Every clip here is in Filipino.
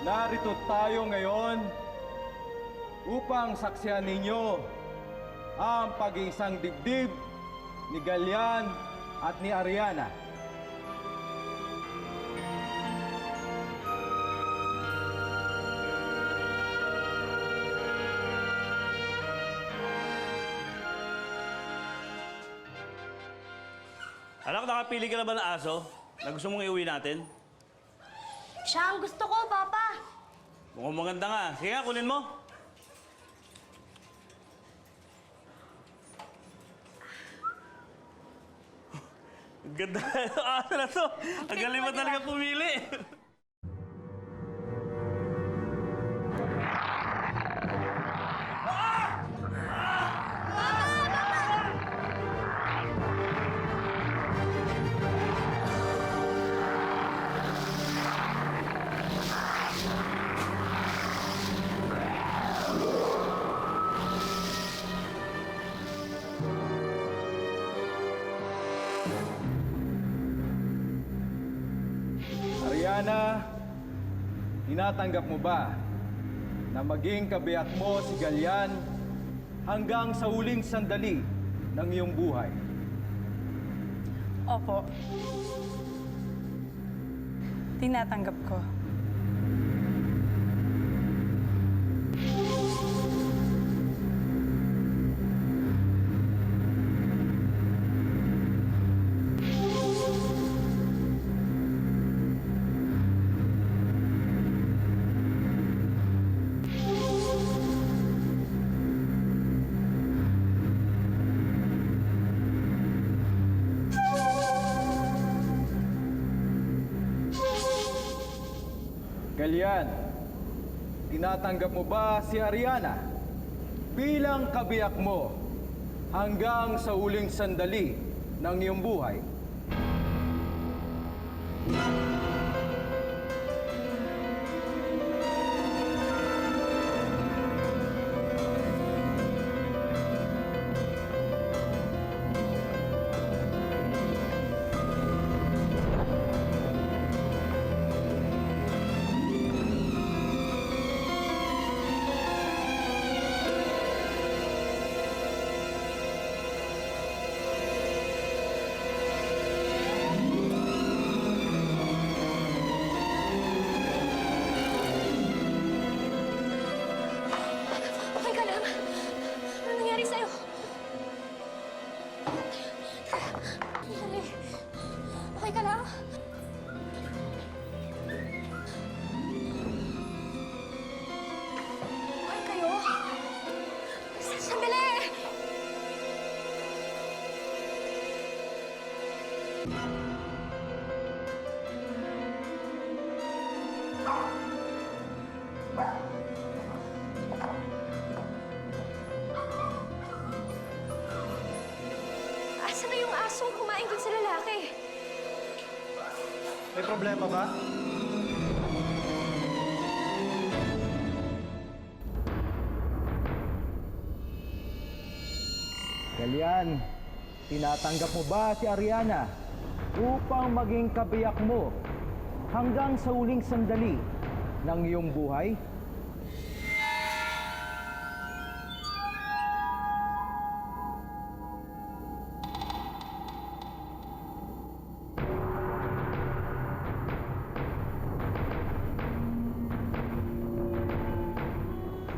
Narito tayo ngayon upang saksihan ninyo ang pag-iisang dibdib ni Galian at ni Ariana. Anak, nakapili ka na ba ng aso na gusto mong iuwi natin? Siya ang gusto ko, Papa. Mukhang maganda nga. Sige nga, kunin mo. Ang ganda na ito. Aso na to. Ang galing mo talaga pumili. Ariana, tinatanggap mo ba na maging kabiyak mo si Galian hanggang sa huling sandali ng iyong buhay? Opo. Tinatanggap ko. Galian, tinatanggap mo ba si Ariana bilang kabiyak mo hanggang sa huling sandali ng iyong buhay? Okay ka lang? Ano nangyari sa'yo? Nangyari? Okay ka lang? Okay kayo? Sandali! Asa na yung asong kumain dun sa lalaki? May problema ba? Galian, tinatanggap mo ba si Ariana upang maging kabiyak mo hanggang sa huling sandali ng iyong buhay?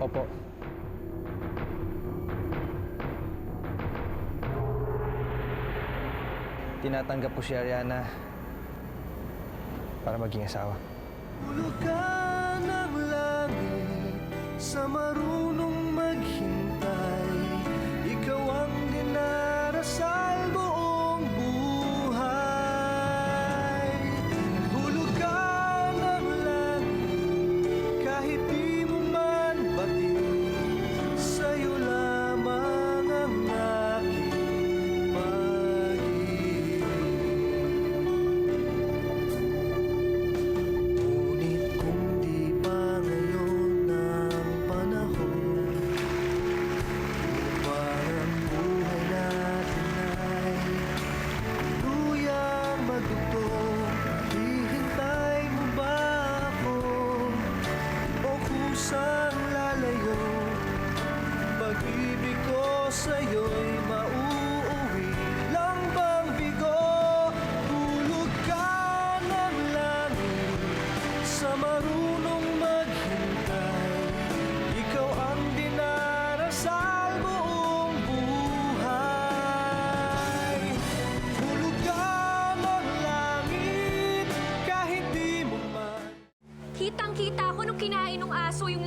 Opo. Tinatanggap ko si Ariana para maging asawa. Hulugan ng langit sa marunong maghintay. Ikaw ang dinarasal buong buhay. Hulugan ng langit kahit di mo man batiin. Sa'yo lamang ang aking pag-ibig. Ngunit kung di pa ngayon ang panahon,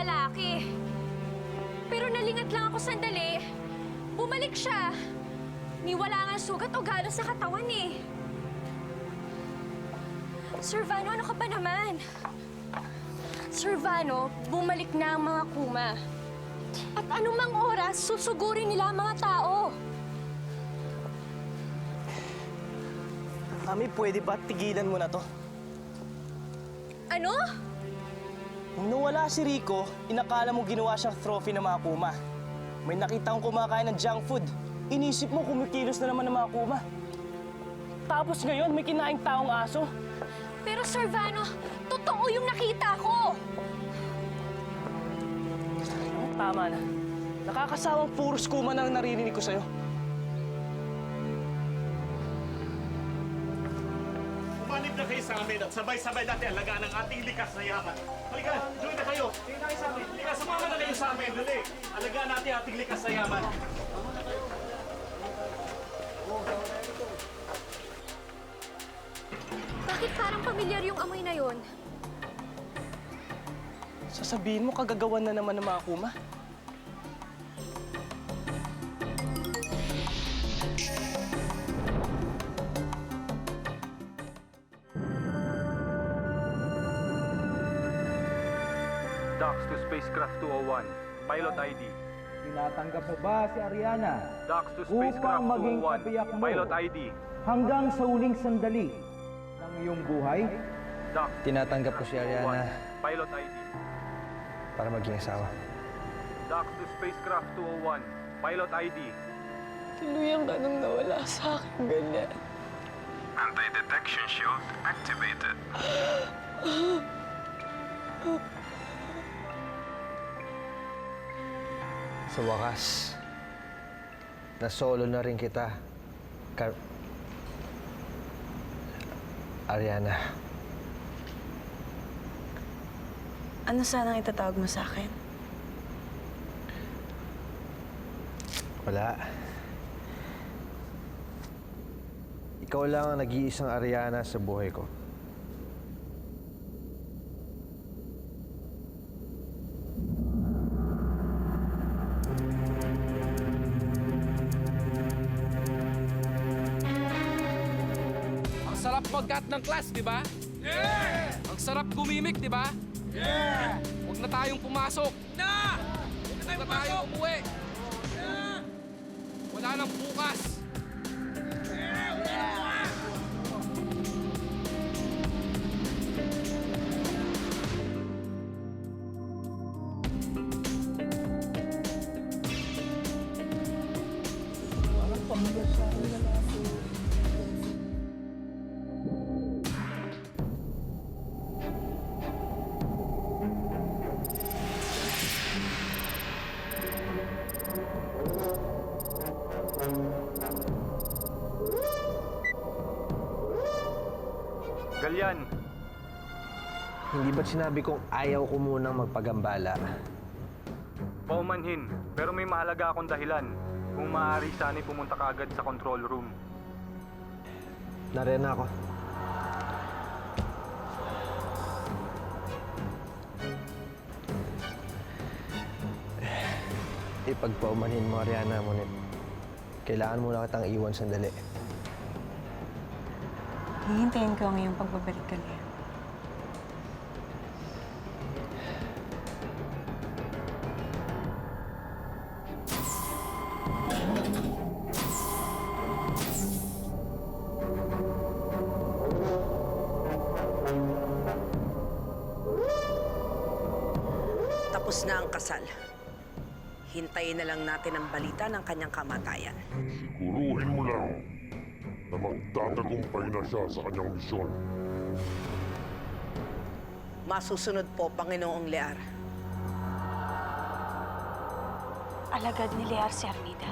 lalaki. Pero nalingat lang ako sandali. Bumalik siya. Ni wala nga sugat o galos sa katawan eh. Sir Vano, ano ka ba naman? Sir Vano, bumalik na ang mga kuma. At anumang oras, susugurin nila ang mga tao. Mami, pwede ba tigilan mo na to? Ano? Nung nawala si Rico, inakala mo ginawa siyang trophy ng mga kuma. May nakita kong kumakain ng junk food. Inisip mo kumikilos na naman ng mga kuma. Tapos ngayon, may kinaing taong aso. Pero Sir Vano, totoo yung nakita ko. Tama na. Nakakasawang puros kuma na ang naririnig ko sa'yo. Umanib na kayo sa amin at sabay-sabay natin alagaan ang ating likas na yaman. Halika, join na kayo. Tingin na kayo sa amin. Halika, sumama na kayo sa amin. Dali. Alagaan natin ang ating likas na yaman. Bakit parang pamilyar yung amoy na yon? Sasabihin mo, kagagawan na naman ng mga kuma. Docks to Spacecraft 201. Pilot ID. Tinatanggap mo ba si Ariana Docks to upang Spacecraft maging 201. kabiyak mo Pilot ID. hanggang sa huling sandali ng iyong buhay? Docks Tinatanggap ko si Ariana Pilot ID. para maging asawa. Docks to Spacecraft 201. Pilot ID. Tuluyang ka nang nawala sa akin ganyan. Anti-detection shield activated. Sa wakas, nasolo na rin kita, Ariana. Ano sanang itatawag mo sa akin? Wala. Ikaw lang ang nag-iisang Ariana sa buhay ko. Ang sarap mag-cut ng class, di ba? Yeah! Ang sarap gumimik, di ba? Yeah! Huwag na tayong pumasok. Na! Huwag na tayong umuwi. Yeah! Wala nang bukas. Galyan. Hindi ba't sinabi kong ayaw ko munang magpagambala? Paumanhin, pero may mahalaga akong dahilan. Kung maaari, sana'y pumunta ka agad sa control room. Nariyan ako. Ipagpaumanhin mo, Ariana, ngunit kailangan muna kitang iwan sandali. Hihintayin ko ang iyong pagbabalik ka niya. Tapos na ang kasal. Hintayin na lang natin ang balita ng kanyang kamatayan. Siguruhin mo lang na magtatagumpay na siya sa kanyang misyon. Masusunod po, Panginoong Lear. Alagad ni Lear si Armida.